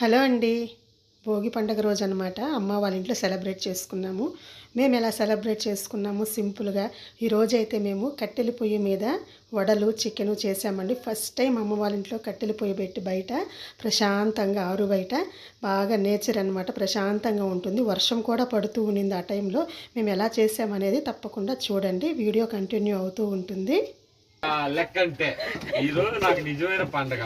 Hello అండి, భోగి పండుగ రోజు అనమాట. అమ్మ వాళ్ళ ఇంట్లో సెలబ్రేట్ చేసుకున్నాము. మేము ఎలా సెలబ్రేట్ చేసుకున్నాము సింపుల్గా. ఈరోజు అయితే మేము కట్టెల పొయ్యి మీద వడలు చికెను చేసామండి. ఫస్ట్ టైం అమ్మ వాళ్ళ ఇంట్లో కట్టెల పొయ్యి పెట్టి బయట ప్రశాంతంగా ఆరు బయట బాగా నేచర్ అనమాట, ప్రశాంతంగా ఉంటుంది. వర్షం కూడా పడుతూ ఉన్నింది ఆ టైంలో. మేము ఎలా చేసామనేది తప్పకుండా చూడండి, వీడియో కంటిన్యూ అవుతూ ఉంటుంది. లెక్కంటే ఈరోజు నాకు నిజమైన పండగ.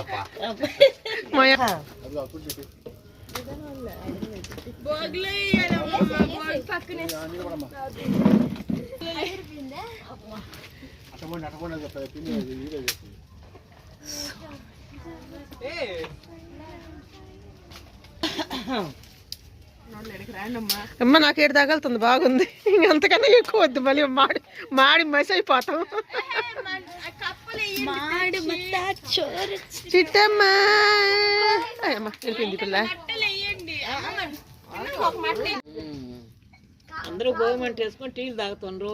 అమ్మ నాకు ఏడు తగలుతుంది, బాగుంది. ఇంకంతకన్నా ఎక్కువ వద్దు, మళ్ళీ మాడి మాడి మసి అయిపోతాం. చిట్టమ్మా వెళ్ళిపోయింది పిల్ల. అందరూ భోజనం చేసుకొని టీలు తాగుతుండ్రు.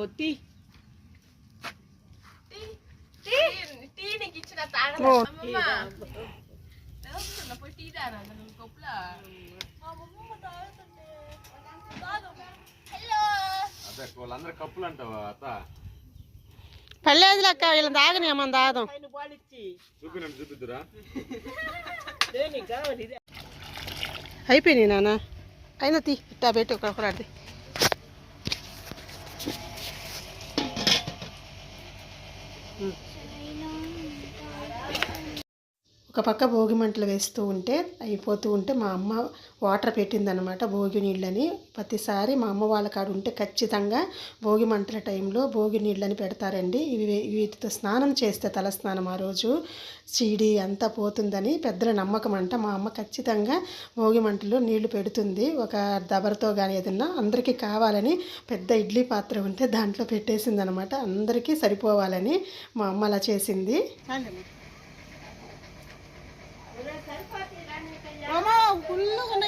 వాళ్ళందరూ కప్పులు అంటావా అత్త? పర్లేదు లెక్క, వీళ్ళని తాగని మనం తాగదాం. చూపిద్దురా అయిపోయినాయి నాన్న, అయినా తీ ఇట్టా పెట్టి ఒకరాది. ఒక పక్క భోగి మంటలు వేస్తూ ఉంటే అయిపోతూ ఉంటే మా అమ్మ వాటర్ పెట్టిందనమాట, భోగి నీళ్ళని. ప్రతిసారి మా అమ్మ వాళ్ళ కాడ ఉంటే ఖచ్చితంగా భోగి మంటల టైంలో భోగి నీళ్ళని పెడతారండి. వీటితో స్నానం చేస్తే తలస్నానం ఆ రోజు చీడి అంతా పోతుందని పెద్దల నమ్మకం అంట. మా అమ్మ ఖచ్చితంగా భోగి మంటలో నీళ్లు పెడుతుంది, ఒక దబరతో కానీ ఏదన్నా. అందరికీ కావాలని పెద్ద ఇడ్లీ పాత్ర ఉంటే దాంట్లో పెట్టేసింది అనమాట, అందరికీ సరిపోవాలని మా అమ్మ అలా చేసింది.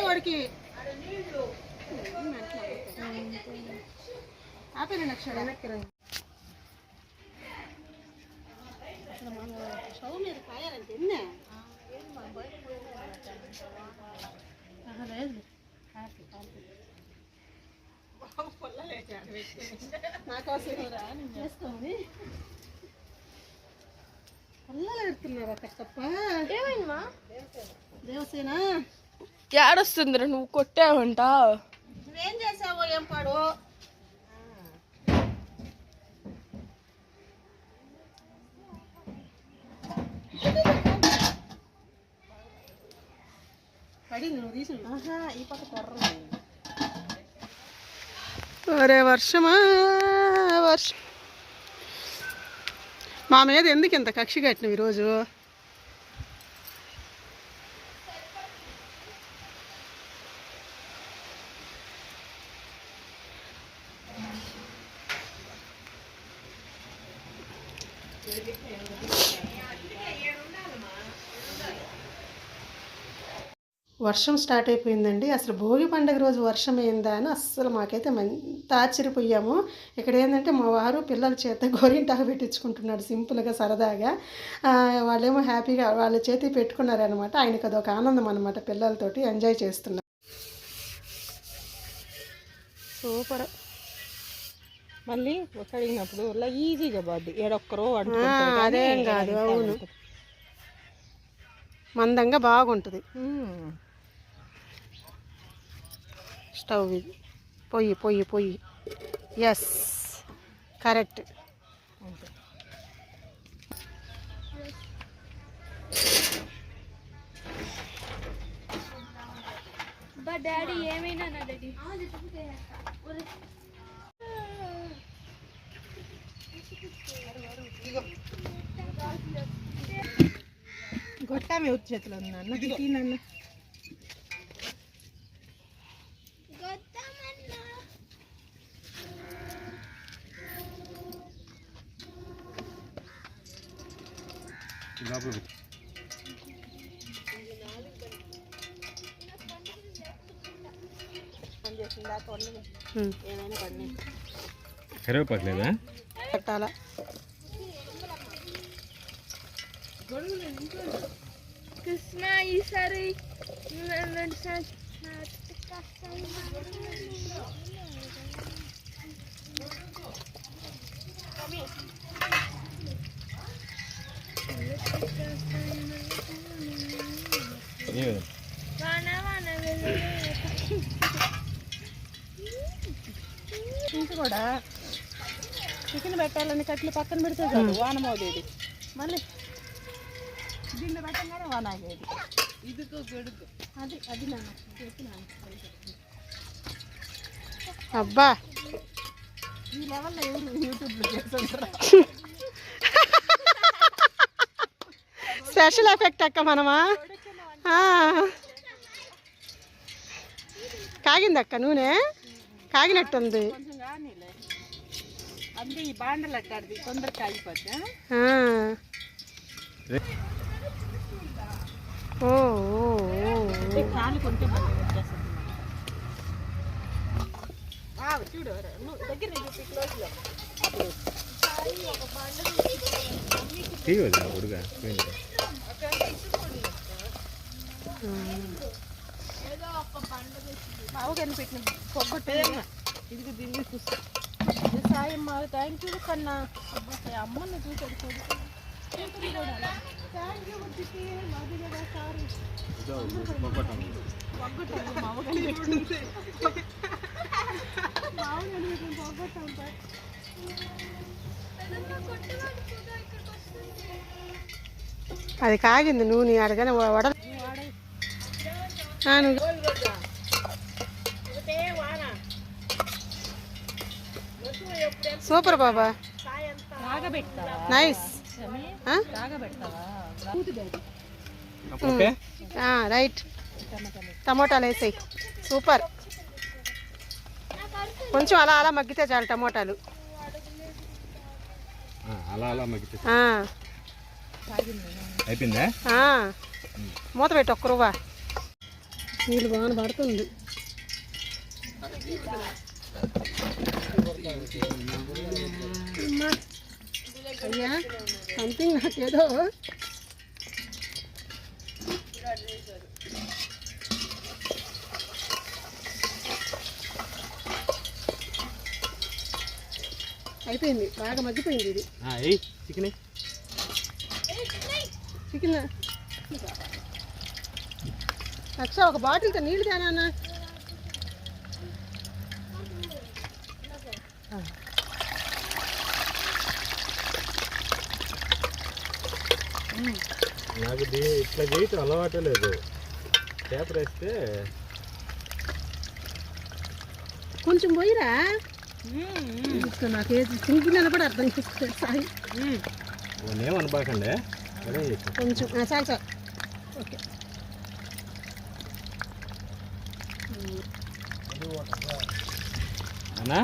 వాడికి స్టవ్ మీద కాయాలంటే నాకోసం పల్లలు ఎడుతున్నారా కట్టప్ప? ఏమైందమ్మా? దేవసేనా ఏడొస్తుందిరా, నువ్వు కొట్టావంట. నువ్వేం చేసావో ఏం పాడు. పడింది, నువ్వు తీసి ఈ పక్క తర్ర. ఒరే వర్షమా వర్షం, మా మీద ఎందుకు ఇంత కక్షి కట్టినవి ఈరోజు? వర్షం స్టార్ట్ అయిపోయిందండి. అసలు భోగి పండుగ రోజు వర్షం అయిందా అని అస్సలు మాకైతే ఎంత ఆశ్చర్యపోయాము. ఇక్కడ ఏంటంటే మా వారు పిల్లల చేత గోరింటాకు పెట్టించుకుంటున్నాడు సింపుల్గా సరదాగా. వాళ్ళేమో హ్యాపీగా వాళ్ళ చేతి పెట్టుకున్నారనమాట. ఆయనకు అదొక ఆనందం అనమాట, పిల్లలతోటి ఎంజాయ్ చేస్తున్నారు. సూపర్. మళ్ళీ కడిగినప్పుడు ఈజీగా బాగుంది, ఏడొక్కరో అదేం కాదు. అవును, మందంగా బాగుంటుంది. స్టవ్ ఇది పొయ్యి పొయ్యి పొయ్యి. Yes, correct. డాడీ ఏమైనా డాడీ గొట్టామి వచ్చి చేతిలో ఉన్నాను. పని చేసిన దాకా వండని. ఏమైనా పని కరివేపాకులేదా? పెట్టాలా కృష్ణ ఈసారి ఇంటి కూడా చికెన్ పెట్టాలని కట్లు పక్కన పెడితే చాలు వాన మోదేది. మళ్ళీ దీన్ని పెట్టగానే వాన ఆగేది. ఇదిగో గడుగు అది అది నా అబ్బా ఈ లెవెల్లో ఎవరు యూట్యూబ్లో చేస్తుంటారు. స్పెషల్ ఎఫెక్ట్ అక్క మనమా కాగిందక్క నూనె కాగినట్టుంది. కొంచెం కానీలే అందుకే ఈ బాండలు అట్టాడిది తొందరగా కాగిపోతే. కాలు కొంటే వచ్చేస్తుంది. చూడు నువ్వు దగ్గర చూపి క్లోజ్లో అప్పుడు బాగా కనిపెట్టిన పొగ్గొట్టేదమ్మా. ఇది దీన్ని చూస్తా సాయం మా థ్యాంక్ యూ కన్నా. అమ్మని చూసాడు కొడుకు థ్యాంక్ యూ మాది కదా సారీ పొగ్గొట్టాను మావ కనిపెట్టింది. మావ కనిపెట్టింది పొగ్గొట్టాం సార్. అది కాగింది నూనె అడగానే వడ సూపర్ బాబా నైస్ రైట్. టమోటాలు వేసాయి సూపర్. కొంచెం అలా అలా మగ్గితే చాలు టమోటాలు. అలా మగ్గితే అయిపోయిందా? మూత పెట్టి ఒక్క రూవా నీళ్ళు బాగా పడుతుంది. అయ్యా సంథింగ్ నాకేదో అయిపోయింది బాగా మగ్గిపోయింది ఇది. చికెన్ చికెన్ అక్ష ఒక బాటిల్తో నీళ్ళు తేనా? నాకు ఇట్లా చేయటం అలవాటే లేదు. పేపర్ వేస్తే కొంచెం పోయిరా. నాకు సింగిల్ కూడా అర్థం చేసుకోండి సాయి. ఏమనబాకండి కొంచెం చాలు సార్. ఓకే అన్నా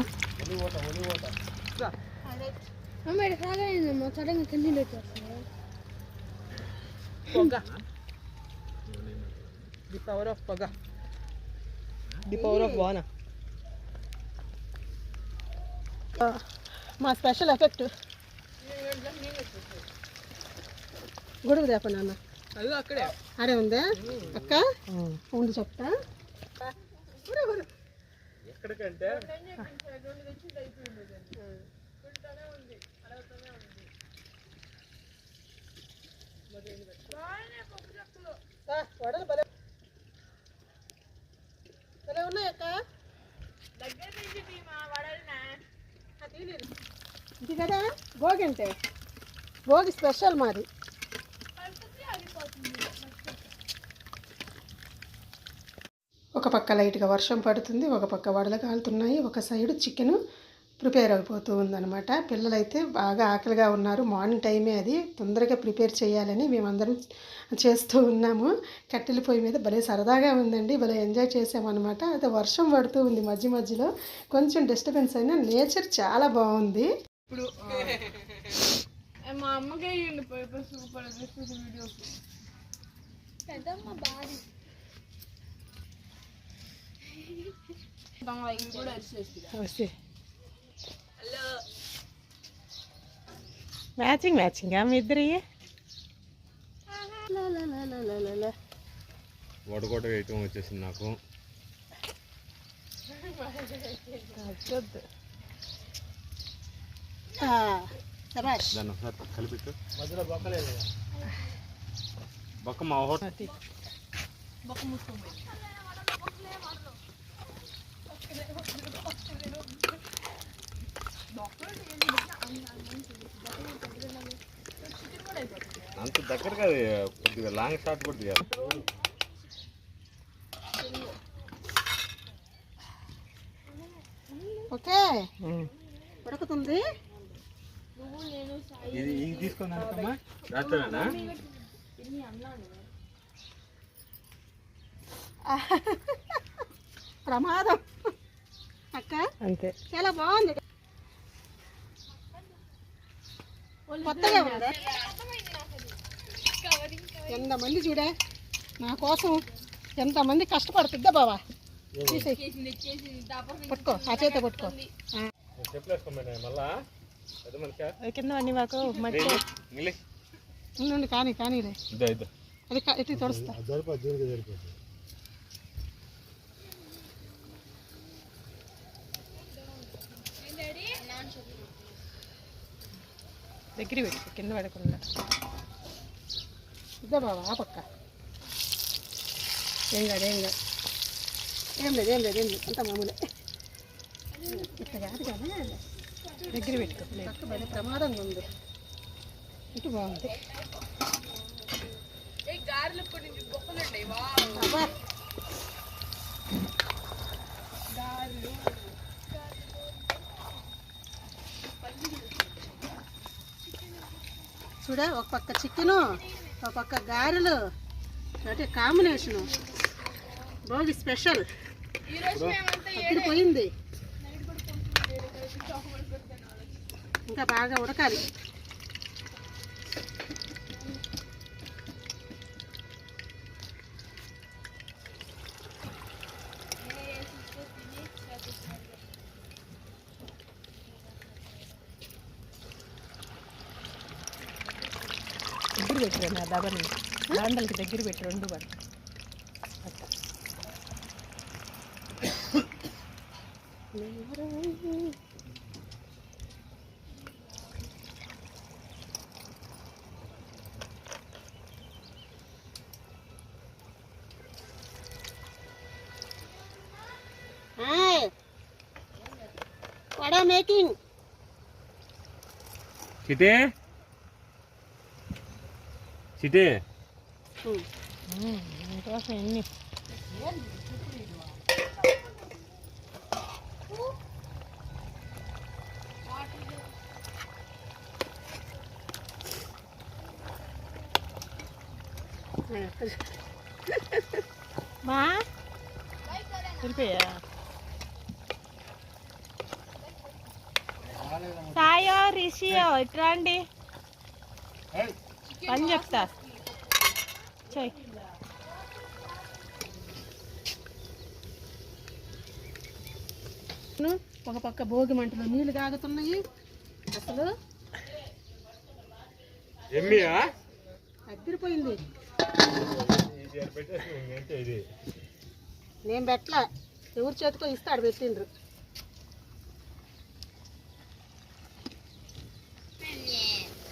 ది పవర్ ఆఫ్ పగ, ది పవర్ ఆఫ్ వాన. మా స్పెషల్ ఎఫెక్ట్ గొడుగు దేప నాన్న. అది అక్కడే ఆడే ఉందా అక్క? ఉండి చెప్తా. ఎక్కడికంటే వడలు భలే భలే ఉన్నాయి అక్క. ఇది కదా భోగి అంటే భోగి స్పెషల్ మాది. ఒక పక్క లైట్గా వర్షం పడుతుంది, ఒక పక్క వడలు కాలుతున్నాయి, ఒక సైడు చికెన్ ప్రిపేర్ అయిపోతూ ఉందన్నమాట. పిల్లలైతే బాగా ఆకలిగా ఉన్నారు. మార్నింగ్ టైమే అది తొందరగా ప్రిపేర్ చేయాలని మేమందరం చేస్తూ ఉన్నాము. కట్టెల పొయ్యి మీద భలే సరదాగా ఉందండి, భలే ఎంజాయ్ చేసామన్నమాట. అయితే వర్షం పడుతూ ఉంది మధ్య మధ్యలో, కొంచెం డిస్టర్బెన్స్ అయినా నేచర్ చాలా బాగుంది. ఇప్పుడు మా అమ్మకే ఇవ్వండి పేపర్ సూపర్ వీడియోస్ పెద్దమ్మ బాడీ కూడా వస్తే మ్యాచింగ్ మీ ఇద్దరి వడగొట్ట వేయటం వచ్చేసింది నాకు. దాన్ని ఒకసారి కలిపిట్టు. మధ్యలో బొక్కలేదు. బొక్క మా బొక్క మూసుకోండి. అంత దగ్గర కాదు, కొద్దిగా లాంగ్ షాట్ కూడా తీయాలి. ఓకే ఉడుకుతుంది. ఇది తీసుకొని రాత్రేనా ప్రమాదం అక్క. అంతే, చాలా బాగుంది, కొత్తగా ఉంది. ఎంతమంది చూడే నా కోసం ఎంతమంది కష్టపడుతుందా బావా. పట్టుకో, ఆ చేత పట్టుకో. కింద అన్ని మాకు మట్టి ఉండండి. కానీ కానీలే, అది ఎట్టి తొడుస్తా. దగ్గర పెట్టుకో, కింద పడకుండా. ఇద్దా బాబా ఆ పక్క. ఏం కాదు ఏం లేదు అంత మామూలే. ఇట్లా కాదు కదా, దగ్గర పెట్టుకో. పక్క భలే ప్రమాదంగా ఉంది. ఇటు బాగుంది. అబ్బా చూడ, ఒక పక్క చికెను, ఒక పక్క గారెలు, అంటే కాంబినేషను భోగి స్పెషల్. పోయింది, ఇంకా బాగా ఉడకాలి. దగ్గర పెట్టారు నా దబని, దాండలకి దగ్గర పెట్టి రెండు పట్టు. వడా మేకింగ్. చిటే అందుకోసం ఎన్ని మా వెళ్ళిపోయా. సాయో రిషియో ఇట్రండి, పని చెప్తా. చెయ్. ఒక పక్క భోగి మంటలో నీళ్లు కాగుతున్నాయి. అసలు అద్దరిపోయింది. నేను పెట్టలా, ఎవరి చేతికో ఇస్తాడు పెట్టిండ్రు.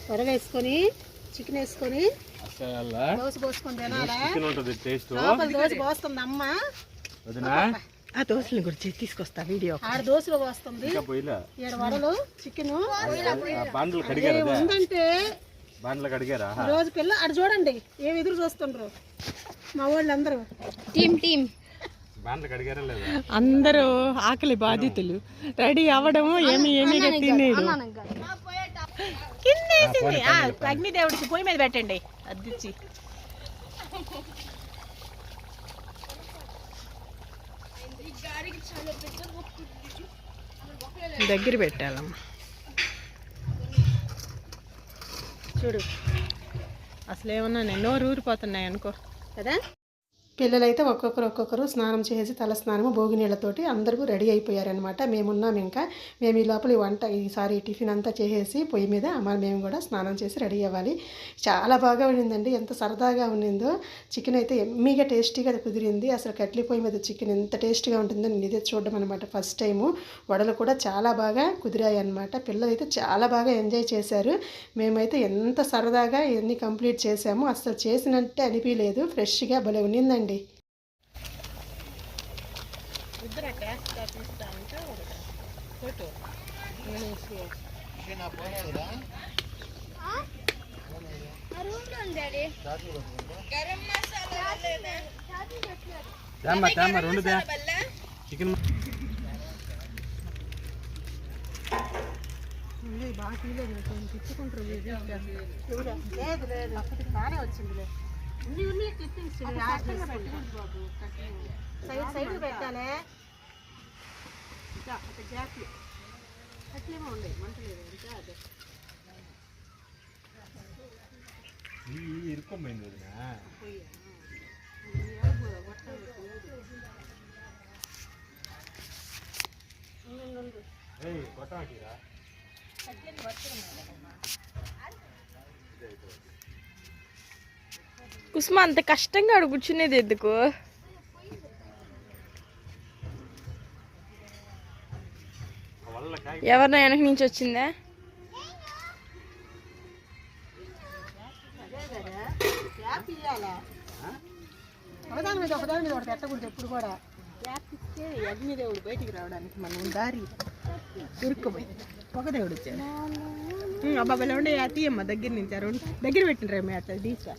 త్వరగా వేసుకొని చికెన్ వేసుకొని దోశ పోసుకొని తినాలా. లోపల దోశ పోస్తుంది అమ్మ. ఆ దోశలు కూడా తీసుకొస్తా వీడియో. 6 దోశలు పోస్తుంది, 7 వడలు, చికెన్ ఉందంటే. రోజు పిల్ల అటు చూడండి ఏమి ఎదురు చూస్తుండ్రు మా వాళ్ళు అందరూ. టీమ్ అందరూ ఆకలి బాధితులు రెడీ అవ్వడము. ఏమి తినేది కిందేసింది. అగ్నిదేవుడికి పొయ్యి మీద పెట్టండి అద్దిచ్చి. దగ్గర పెట్టాలమ్మా. చూడు అసలు ఏమన్నా నేను నోరు ఊరిపోతున్నాయి అనుకో కదా. పిల్లలైతే ఒక్కొక్కరు స్నానం చేసి తల స్నానము భోగి నీళ్ళతోటి అందరూ రెడీ అయిపోయారనమాట. మేమున్నాం ఇంకా. మేము ఈ లోపల ఈ వంట ఈసారి టిఫిన్ అంతా చేసేసి పొయ్యి మీద మేము కూడా స్నానం చేసి రెడీ అవ్వాలి. చాలా బాగా ఉండిందండి, ఎంత సరదాగా ఉండిందో. చికెన్ అయితే ఎమ్మీగా టేస్టీగా కుదిరింది. అసలు కట్లీ పొయ్యి మీద చికెన్ ఎంత టేస్టీగా ఉంటుందో నేను ఇదే చూడడం అనమాట ఫస్ట్ టైము. వడలు కూడా చాలా బాగా కుదిరాయి అనమాట. పిల్లలు అయితే చాలా బాగా ఎంజాయ్ చేశారు. మేమైతే ఎంత సరదాగా ఇవన్నీ కంప్లీట్ చేసాము, అసలు చేసినట్టే అనిపించలేదు. ఫ్రెష్గా భలే ఉన్నిందండి. ఇద్దరు టేస్ట్ తీస్తా ఉంటే ఫోటో రెండు చికెన్ బాగా తీయలేదు తిప్పుకుంటారు. లేదు లేదు అప్పటికి బాగానే వచ్చిందిలే. సైడ్ పెట్టాలే జాతి అట్లేమో ఉండే మంట లేదు ఇంకా అదే ఇరుక్కోపోయింది. కొట్టాకిరా కుసుమ అంత కష్టంగా అడుగు కూర్చునేది ఎందుకు? ఎవరినో వెనక నుంచి వచ్చిందా? ఒకదాని మీద ఒకటి పెట్టకూడదు ఎప్పుడు కూడా. గ్యాప్ ఇస్తే అగ్నిదేవుడు బయటికి రావడానికి మనం దారి ఇరుక్కుపోయింది. పొగదేవుడు వచ్చాడు. అబ్బాయిలో ఉండే తీయమ్మ దగ్గర నుంచి రెండు దగ్గర పెట్టినరే మీ అట్లా తీసా.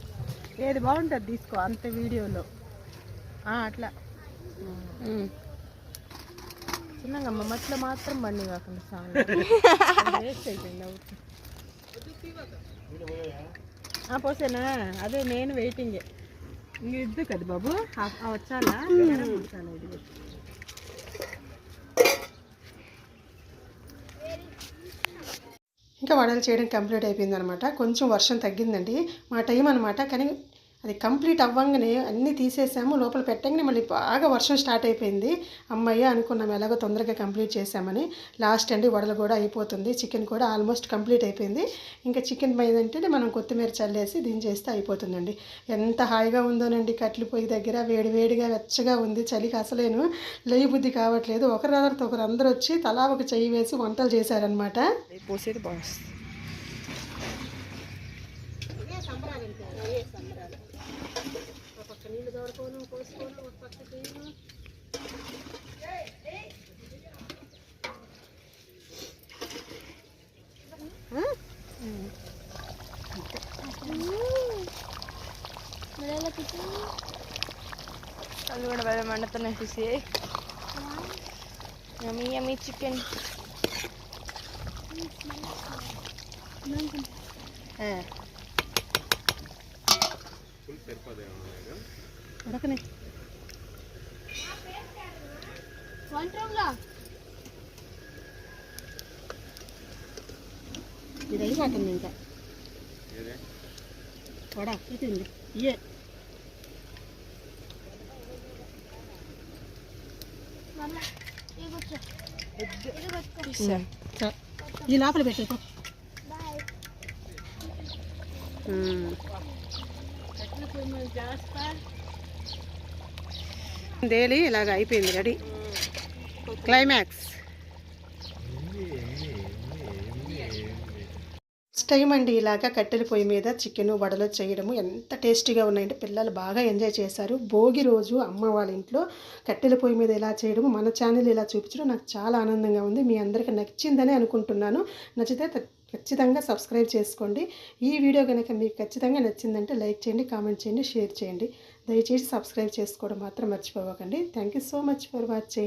ఏది బాగుంటుంది తీసుకో అంత వీడియోలో అట్లా చిన్నగా అమ్మ మట్ల మాత్రం బండి కాకుండా సాంగ్ వేస్ట్ అయిపోయింది. పోసేనా అదే నేను వెయిటింగే. ఇంక ఇద్దు కదా బాబు వచ్చాలా వచ్చాలా ఇది ఇంకా వడలు చేయడం కంప్లీట్ అయిపోయిందనమాట. కొంచెం వర్షం తగ్గిందండి మా టైం అనమాట. కానీ అది కంప్లీట్ అవ్వంగానే అన్నీ తీసేసాము. లోపల పెట్టగానే మళ్ళీ బాగా వర్షం స్టార్ట్ అయిపోయింది. అమ్మయ్య అనుకున్నాము ఎలాగో తొందరగా కంప్లీట్ చేసామని. లాస్ట్ అండి వడలు కూడా అయిపోతుంది. చికెన్ కూడా ఆల్మోస్ట్ కంప్లీట్ అయిపోయింది. ఇంకా చికెన్ పైనంటే మనం కొత్తిమీర చల్లేసి దించేస్తే అయిపోతుందండి. ఎంత హాయిగా ఉందోనండి కట్లి పొయ్యి దగ్గర. వేడివేడిగా వెచ్చగా ఉంది. చలికి అసలేను లేయి బుద్ధి కావట్లేదు. ఒకరితో ఒకరు అందరూ వచ్చి తలా ఒక చెయ్యి వేసి వంటలు చేశారనమాట. పోసేది బాగుంది. నీళ్ళు దోడుకోను పోసుకోను ఒక పక్క చేయను. వాళ్ళు కూడా బాగా మండుతున్నాయి చూసి. యమ్మీ యమ్మీ చికెన్. ఉడకనే ఇది అయిపోతుంది ఇంకా కూడా ఇది ఇయే ఈ లోపల పెట్టేకో. డైలీ ఇలాగ అయిపోయింది రెడీ. క్లైమాక్స్ ఫస్ట్ టైం అండి ఇలాగా కట్టెల పొయ్యి మీద చికెన్ వడలు చేయడము. ఎంత టేస్టీగా ఉన్నాయంటే పిల్లలు బాగా ఎంజాయ్ చేశారు. భోగి రోజు అమ్మ వాళ్ళ ఇంట్లో కట్టెల పొయ్యి మీద ఎలా చేయడము మన ఛానల్ ఇలా చూపించడం నాకు చాలా ఆనందంగా ఉంది. మీ అందరికీ నచ్చిందని అనుకుంటున్నాను. నచ్చితే ఖచ్చితంగా సబ్స్క్రైబ్ చేసుకోండి. ఈ వీడియో కనుక మీకు ఖచ్చితంగా నచ్చిందంటే లైక్ చేయండి, కామెంట్ చేయండి, షేర్ చేయండి. దయచేసి సబ్స్క్రైబ్ చేసుకోవడం మాత్రం మర్చిపోకండి. Thank you so much for watching.